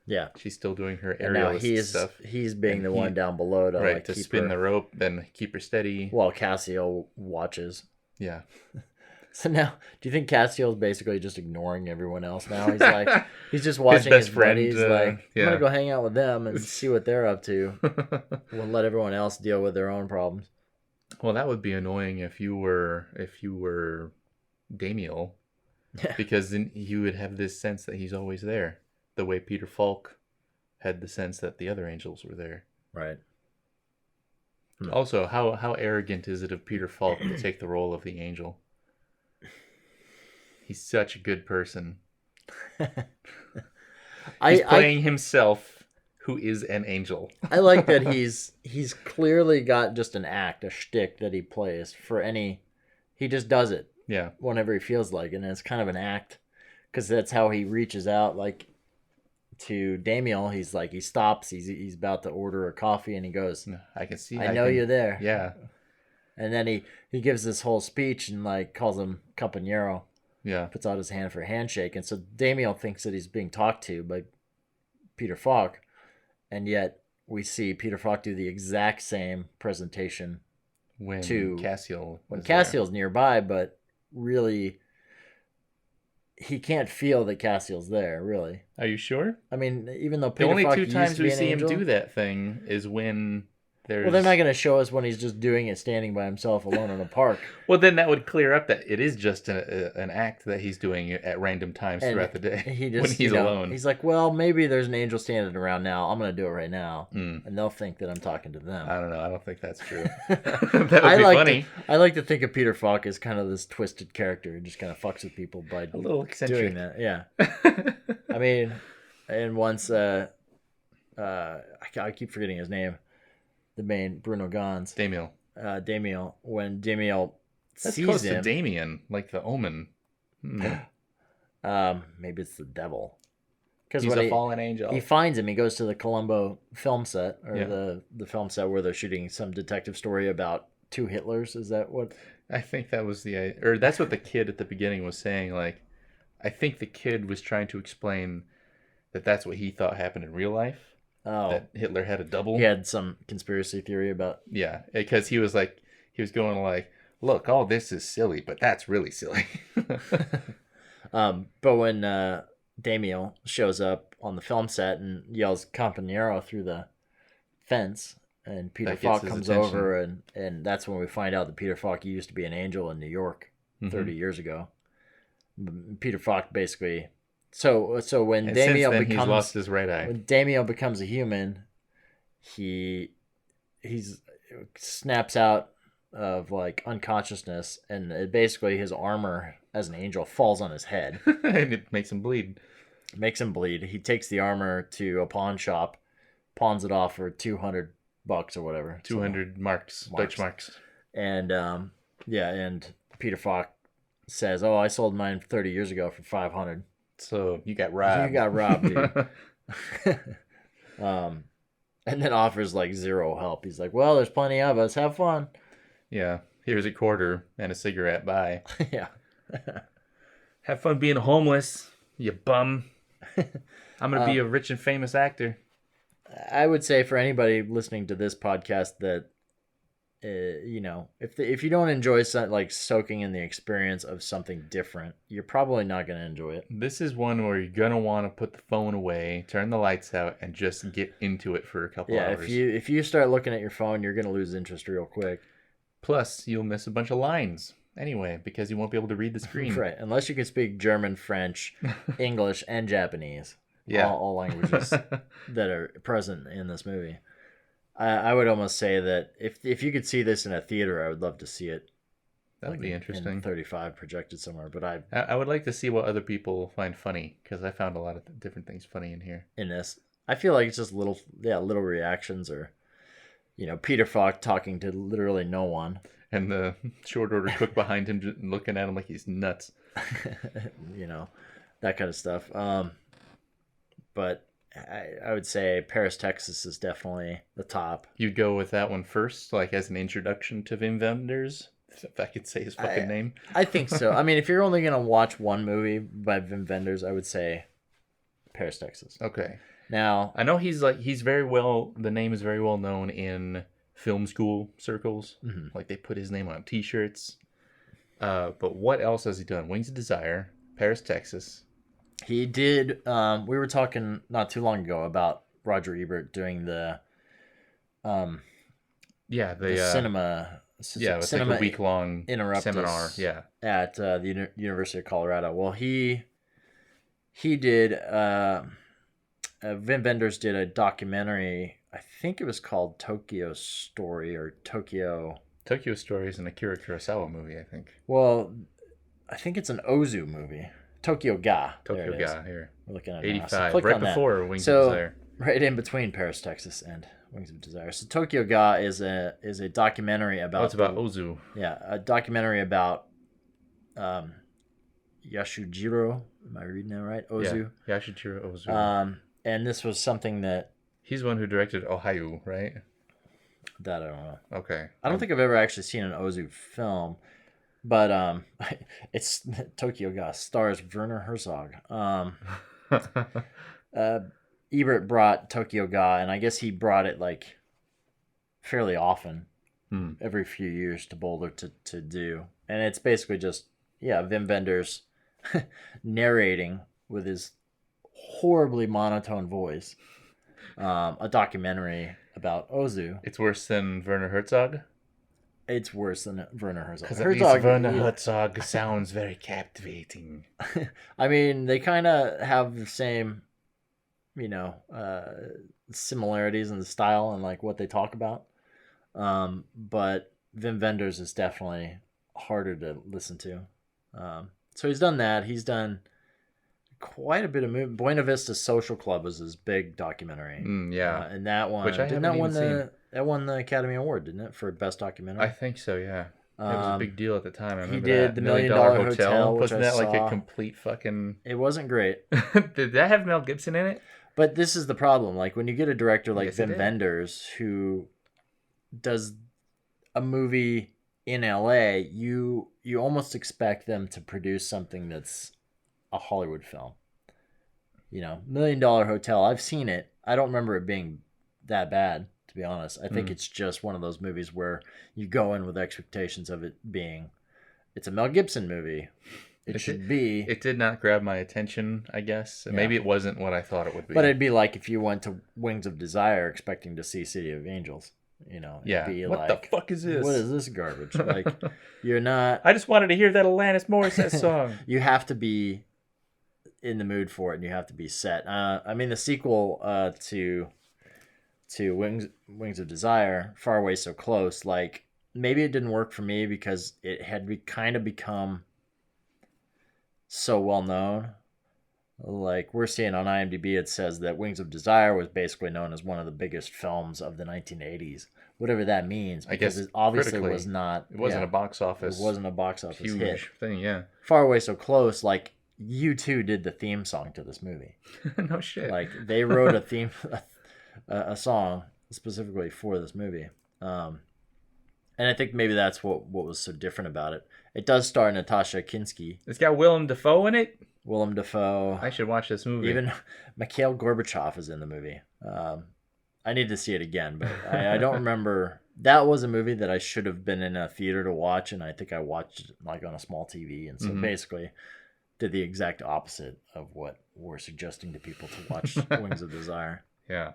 Yeah, she's still doing her aerialist stuff. He's being the one down below to to spin the rope, then keep her steady. While Castiel watches. Yeah. So now, do you think Castiel is basically just ignoring everyone else now? He's like, he's just watching his buddies. I'm gonna go hang out with them and see what they're up to. We'll let everyone else deal with their own problems. Well, that would be annoying if you were Damiel, because then you would have this sense that he's always there, the way Peter Falk had the sense that the other angels were there. Right. Also, how arrogant is it of Peter Falk to take the role of the angel? He's such a good person. He's playing himself, who is an angel. I like that he's clearly got just an act, a shtick that he plays for any. He just does it. Yeah. Whenever he feels like it, and it's kind of an act, because that's how he reaches out, like, to Damiel. He's like, he stops. He's about to order a coffee, and he goes, "I can see. I know you're there." Yeah. And then he gives this whole speech and like calls him compañero. Yeah. Puts out his hand for a handshake. And so Damiel thinks that he's being talked to by Peter Falk. And yet we see Peter Falk do the exact same presentation when Castiel's nearby, but really he can't feel that Castiel's there, really. Are you sure? I mean, even though Peter Falk the only two times we see him do that thing is when there's... Well, they're not going to show us when he's just doing it standing by himself alone in a park. Well, then that would clear up that it is just an act that he's doing at random times throughout the day when he's alone. He's like, well, maybe there's an angel standing around now. I'm going to do it right now. And they'll think that I'm talking to them. I don't know. I don't think that's true. That would be funny. I like to think of Peter Falk as kind of this twisted character who just kind of fucks with people by a little eccentric. Doing that. Yeah. I mean, and once, I keep forgetting his name. The main Bruno Gans. Damiel. Damiel. When Damiel sees close him. To Damien, like the Omen. Maybe it's the devil. Because he's a fallen angel. He finds him. He goes to the Colombo film set, or the film set where they're shooting some detective story about two Hitlers. Is that what? I think that was that's what the kid at the beginning was saying. Like, I think the kid was trying to explain that that's what he thought happened in real life. Oh. That Hitler had a double. He had some conspiracy theory about... Yeah, because he was going like, look, all this is silly, but that's really silly. But when Damiel shows up on the film set and yells compañero through the fence, and Peter Falk comes over, and that's when we find out that Peter Falk used to be an angel in New York 30 years ago. Peter Falk basically... So when Damiel becomes, he's lost his right eye. When Damiel becomes a human, he's snaps out of like unconsciousness, and basically his armor as an angel falls on his head, and it makes him bleed. He takes the armor to a pawn shop, pawns it off for $200 or whatever. 200 marks, Deutsche marks. And and Peter Falk says, "Oh, I sold mine 30 years ago for $500." So you got robbed. Dude. And then offers like zero help. He's like, well, there's plenty of us. Have fun. Yeah. Here's a quarter and a cigarette. Bye. Yeah. Have fun being homeless, you bum. I'm going to be a rich and famous actor. I would say for anybody listening to this podcast that you know, if you don't enjoy like soaking in the experience of something different, you're probably not going to enjoy it. This is one where you're going to want to put the phone away, turn the lights out, and just get into it for a couple hours. Yeah, if you start looking at your phone, you're going to lose interest real quick. Plus, you'll miss a bunch of lines anyway, because you won't be able to read the screen. Right, unless you can speak German, French, English, and Japanese. Yeah. All languages that are present in this movie. I would almost say that if you could see this in a theater, I would love to see it. That would be interesting. In 35 projected somewhere, but I would like to see what other people find funny, because I found a lot of different things funny in here. In this, I feel like it's just little reactions, or Peter Falk talking to literally no one, and the short order cook behind him just looking at him like he's nuts. That kind of stuff. But I would say Paris, Texas is definitely the top. You'd go with that one first, like as an introduction to Wim Wenders, if I could say his fucking name. I think so. I mean, if you're only going to watch one movie by Wim Wenders, I would say Paris, Texas. Okay. Now, I know the name is very well known in film school circles. Mm-hmm. Like they put his name on t-shirts. But what else has he done? Wings of Desire, Paris, Texas. He did. We were talking not too long ago about Roger Ebert doing the cinema. It's like a week-long seminar. Yeah, at the University of Colorado. Well, he did. Wim Wenders did a documentary. I think it was called Tokyo Story or Tokyo. Tokyo Story is an Akira Kurosawa movie, I think. Well, I think it's an Ozu movie. Tokyo Ga. Tokyo Ga, here. We're looking at 85, so right before Wings of Desire. Right in between Paris, Texas and Wings of Desire. So Tokyo Ga is a documentary about... Oh, it's about Ozu. Yeah, a documentary about Yasujiro. Am I reading that right? Ozu? Yeah, Yasujiro Ozu. And this was something that... He's the one who directed Ohio, right? That I don't know. Okay. I don't think I've ever actually seen an Ozu film. But it's Tokyo Ga stars Werner Herzog. Ebert brought Tokyo Ga, and I guess he brought it like fairly often, every few years to Boulder to do. And it's basically just Wim Wenders narrating with his horribly monotone voice, a documentary about Ozu. It's worse than Werner Herzog. It's worse than Werner Herzog. Because at least Werner Herzog sounds very captivating. I mean, they kind of have the same, similarities in the style and like what they talk about. But Wim Wenders is definitely harder to listen to. So he's done that. He's done quite a bit of movie. Buena Vista Social Club was his big documentary. And that one, which I haven't even seen. That won the Academy Award, didn't it, for Best Documentary? I think so, yeah. It was a big deal at the time. I remember he did that. The $1 Million Hotel, which wasn't that I like saw. A complete fucking... It wasn't great. Did that have Mel Gibson in it? But this is the problem. Like, when you get a director like Yes, Wim Wenders who does a movie in LA, you almost expect them to produce something that's a Hollywood film. $1 Million Hotel, I've seen it. I don't remember it being that bad, to be honest. I think it's just one of those movies where you go in with expectations of it being, it's a Mel Gibson movie. It should be. It did not grab my attention, I guess. Yeah. Maybe it wasn't what I thought it would be. But it'd be like if you went to Wings of Desire expecting to see City of Angels. It'd be what like, the fuck is this? What is this garbage? Like, you're not... I just wanted to hear that Alanis Morissette song. You have to be in the mood for it, and you have to be set. I mean, the sequel to Wings of Desire, Far Away So Close, like, maybe it didn't work for me because it had kind of become so well known. Like, we're seeing on IMDb, it says that Wings of Desire was basically known as one of the biggest films of the 1980s. Whatever that means, because it obviously was not. It wasn't a box office. It wasn't a box office huge hit thing. Yeah. Far Away So Close, like, U2 did the theme song to this movie. No shit. Like, they wrote a theme, a song specifically for this movie. And I think maybe that's what was so different about it. It does star Natasha Kinski. It's got Willem Dafoe in it. Willem Dafoe. I should watch this movie. Even Mikhail Gorbachev is in the movie. I need to see it again, but I don't remember that was a movie that I should have been in a theater to watch, and I think I watched it like on a small TV, and so basically did the exact opposite of what we're suggesting to people to watch Wings of Desire. Yeah.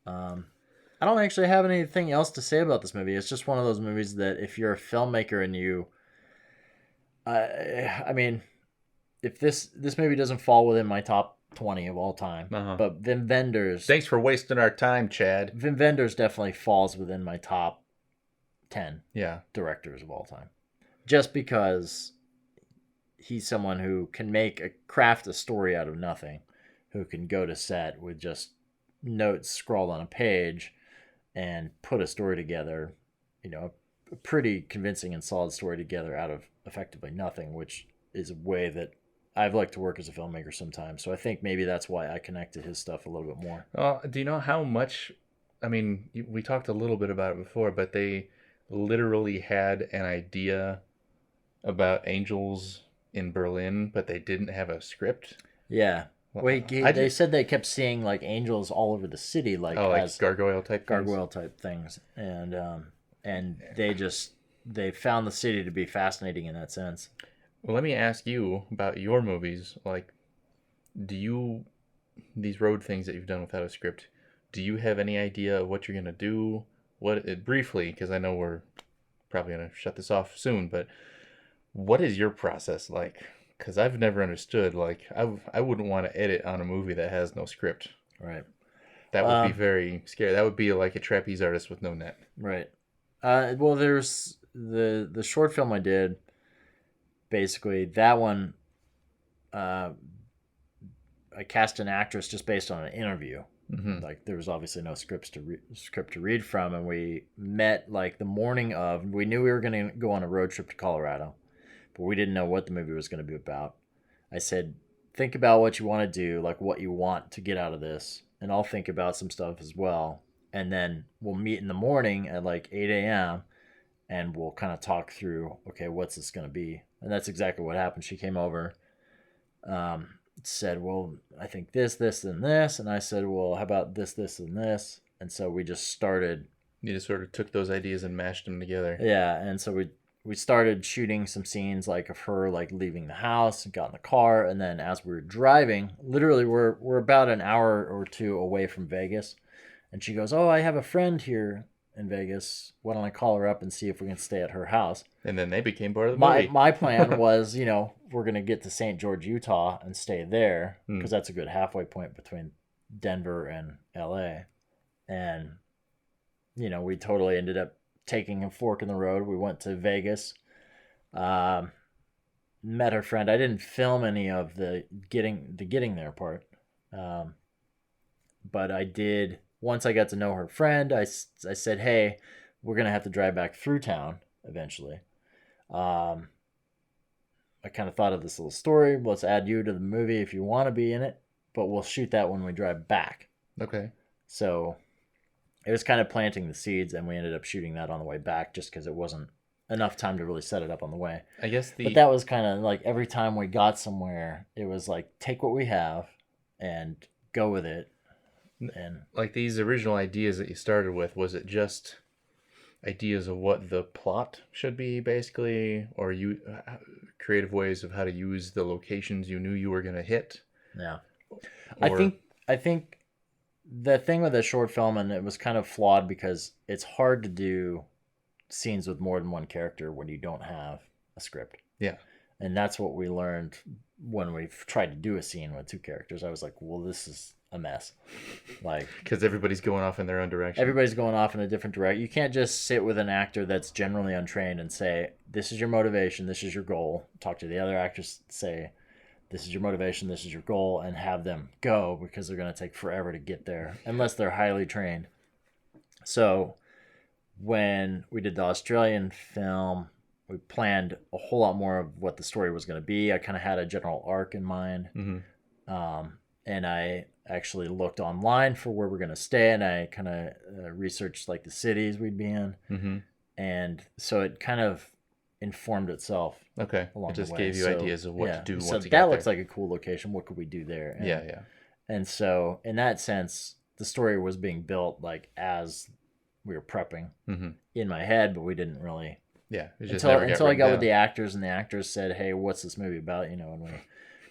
I don't actually have anything else to say about this movie. It's just one of those movies that if you're a filmmaker and you, I mean, if this movie doesn't fall within my top 20 of all time, but Wim Wenders. Thanks for wasting our time, Chad. Wim Wenders definitely falls within my top 10 directors of all time. Just because he's someone who can craft a story out of nothing, who can go to set with just notes scrawled on a page and put a story together, a pretty convincing and solid story together out of effectively nothing, which is a way that I've liked to work as a filmmaker sometimes. So I think maybe that's why I connect to his stuff a little bit more. Do you know how much, I mean, we talked a little bit about it before, but they literally had an idea about angels in Berlin, but they didn't have a script? Yeah. They said they kept seeing like angels all over the city, like gargoyle type things, and they found the city to be fascinating in that sense. Well, let me ask you about your movies. Like, these road things that you've done without a script, do you have any idea of what you're gonna do? Briefly, because I know we're probably gonna shut this off soon, but what is your process like? Because I've never understood, like, I wouldn't want to edit on a movie that has no script. Right. That would be very scary. That would be like a trapeze artist with no net. Right. Well, there's the short film I did, basically, that one, I cast an actress just based on an interview. Like, there was obviously no script to read from, and we met, like, the morning of, we knew we were going to go on a road trip to Colorado. But we didn't know what the movie was going to be about. I said, think about what you want to do, like what you want to get out of this. And I'll think about some stuff as well. And then we'll meet in the morning at like 8 a.m. and we'll kind of talk through, okay, what's this going to be? And that's exactly what happened. She came over, said, well, I think this, and this. And I said, well, how about this, and this? And so we just started. You just sort of took those ideas and mashed them together. Yeah. And so we started shooting some scenes like of her like leaving the house and got in the car, and then as we were driving, literally we're about an hour or two away from Vegas, and she goes, oh, I have a friend here in Vegas, why don't I call her up and see if we can stay at her house? And then they became part of the movie. My plan was, we're gonna get to St. George, Utah and stay there, because that's a good halfway point between Denver and LA. And we totally ended up taking a fork in the road. We went to Vegas, met her friend. I didn't film any of the getting there part, but I did. Once I got to know her friend, I said, hey, we're gonna have to drive back through town eventually. I kind of thought of this little story. Let's add you to the movie if you want to be in it, but we'll shoot that when we drive back. Okay. So it was kind of planting the seeds, and we ended up shooting that on the way back just because it wasn't enough time to really set it up on the way. I guess But that was kind of like every time we got somewhere, it was like, take what we have and go with it. And like these original ideas that you started with, was it just ideas of what the plot should be, basically, or you creative ways of how to use the locations you knew you were going to hit? Yeah. Or... I think the thing with a short film, and it was kind of flawed because it's hard to do scenes with more than one character when you don't have a script. Yeah. And that's what we learned when we tried to do a scene with two characters. I was like, well, this is a mess. Like, because everybody's going off in their own direction. Everybody's going off in a different direction. You can't just sit with an actor that's generally untrained and say, this is your motivation, this is your goal. Talk to the other actors, say, this is your motivation, this is your goal, and have them go, because they're going to take forever to get there unless they're highly trained. So when we did the Australian film, we planned a whole lot more of what the story was going to be. I kind of had a general arc in mind. Mm-hmm. And I actually looked online for where we're going to stay, and I kind of researched like the cities we'd be in. Mm-hmm. And so it kind of informed itself. Okay. It just gave you ideas of what to do. So that looks like a cool location. What could we do there? And, yeah. And so in that sense, the story was being built like as we were prepping in my head, but we didn't really. Yeah, until I got with the actors, and the actors said, "Hey, what's this movie about?" And we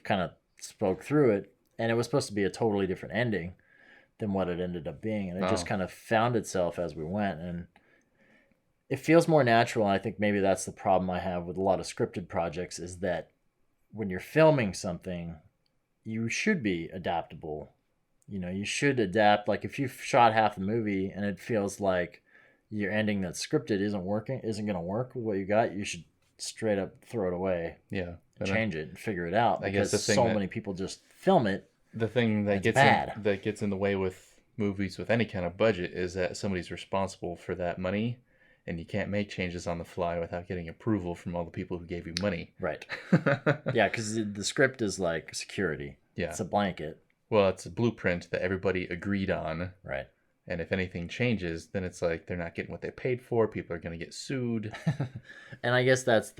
kind of spoke through it, and it was supposed to be a totally different ending than what it ended up being, and it just kind of found itself as we went, and it feels more natural. And I think maybe that's the problem I have with a lot of scripted projects, is that when you're filming something, you should be adaptable. You should adapt. Like if you've shot half the movie and it feels like your ending that's scripted isn't going to work with what you got, you should straight up throw it away. Yeah. Change it and figure it out. I guess because many people just film it. The thing that gets in the way with movies with any kind of budget is that somebody's responsible for that money, and you can't make changes on the fly without getting approval from all the people who gave you money. Right. Yeah, because the script is like security. Yeah. It's a blanket. Well, it's a blueprint that everybody agreed on. Right. And if anything changes, then it's like they're not getting what they paid for. People are going to get sued. And I guess that's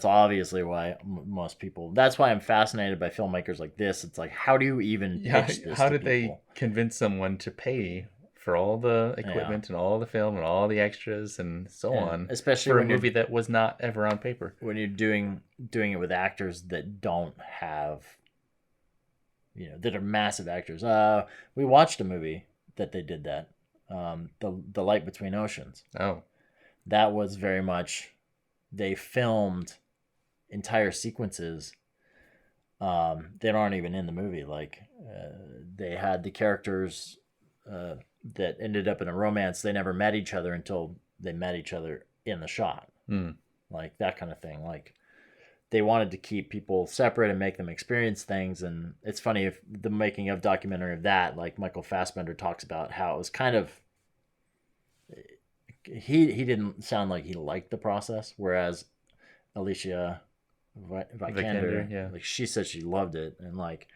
obviously why most people. That's why I'm fascinated by filmmakers like this. It's like, how do you even pitch this? How did they convince someone to pay for all the equipment and all the film and all the extras and so on, especially for a movie that was not ever on paper? When you're doing it with actors that don't have, that are massive actors. We watched a movie that they did that, the Light Between Oceans. Oh, that was very much. They filmed entire sequences that aren't even in the movie. Like they had the characters that ended up in a romance. They never met each other until they met each other in the shot. Like that kind of thing. Like they wanted to keep people separate and make them experience things. And it's funny, if the making of documentary of that, like Michael Fassbender talks about how it was kind of, he didn't sound like he liked the process, whereas Alicia Vikander, like she said she loved it. And like,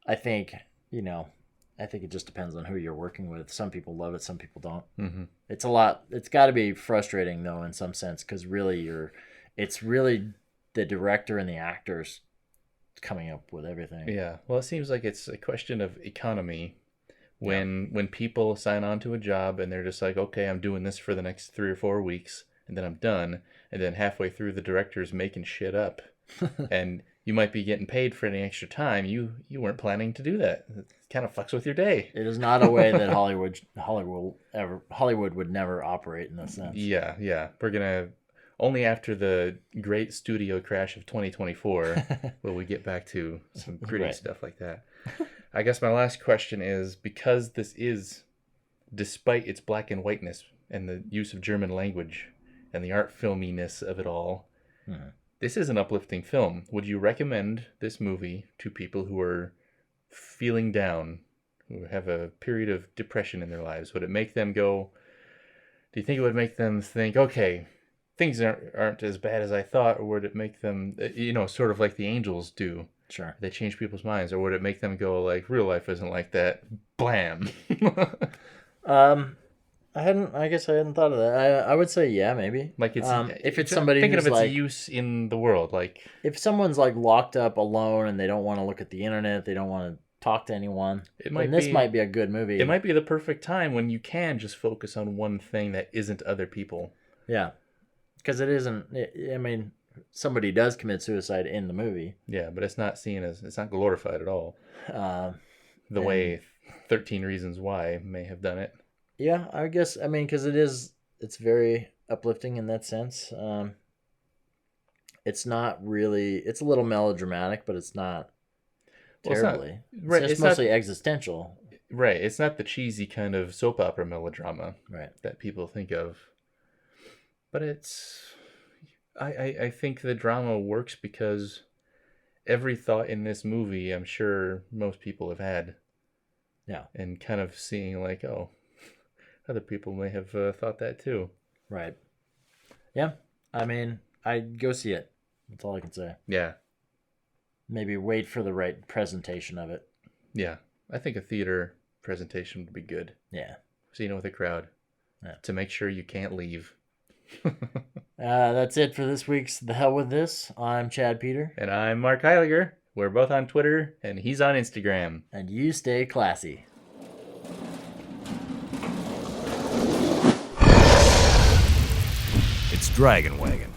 I think it just depends on who you're working with. Some people love it, some people don't. It's got to be frustrating though in some sense, because really it's really the director and the actors coming up with everything. Yeah, well, it seems like it's a question of economy. When people sign on to a job and they're just like, okay, I'm doing this for the next 3 or 4 weeks and then I'm done, and then halfway through the director's making shit up and you might be getting paid for any extra time, you weren't planning to do that. It kind of fucks with your day. It is not a way that Hollywood would never operate in this sense. Yeah. We're gonna only after the great studio crash of 2024 will we get back to some gritty stuff like that. I guess my last question is, because this is, despite its black and whiteness and the use of German language and the art filminess of it all, this is an uplifting film. Would you recommend this movie to people who are feeling down, who have a period of depression in their lives? Would it make them go, do you think it would make them think, okay, things aren't as bad as I thought, or would it make them, sort of like the angels do? Sure. They change people's minds, or would it make them go like, real life isn't like that? Blam. I guess I hadn't thought of that. I would say yeah, maybe. Like it's if it's somebody thinking who's of its like, use in the world, like if someone's like locked up alone and they don't want to look at the internet, they don't want to talk to anyone. This might be a good movie. It might be the perfect time when you can just focus on one thing that isn't other people. Yeah, because it isn't. Somebody does commit suicide in the movie. Yeah, but it's not glorified at all. The way 13 Reasons Why may have done it. Yeah, I guess, because it's very uplifting in that sense. It's not really, it's a little melodramatic, but it's not terribly. It's mostly existential. Right, it's not the cheesy kind of soap opera melodrama that people think of. But I think the drama works because every thought in this movie, I'm sure most people have had. Yeah. And kind of seeing like, oh, other people may have thought that too. Right. Yeah. I'd go see it. That's all I can say. Yeah. Maybe wait for the right presentation of it. Yeah. I think a theater presentation would be good. Yeah. Seeing it with a crowd. Yeah. To make sure you can't leave. That's it for this week's The Hell With This. I'm Chad Peter. And I'm Mark Heiliger. We're both on Twitter, and he's on Instagram. And you stay classy. Dragon Wagon.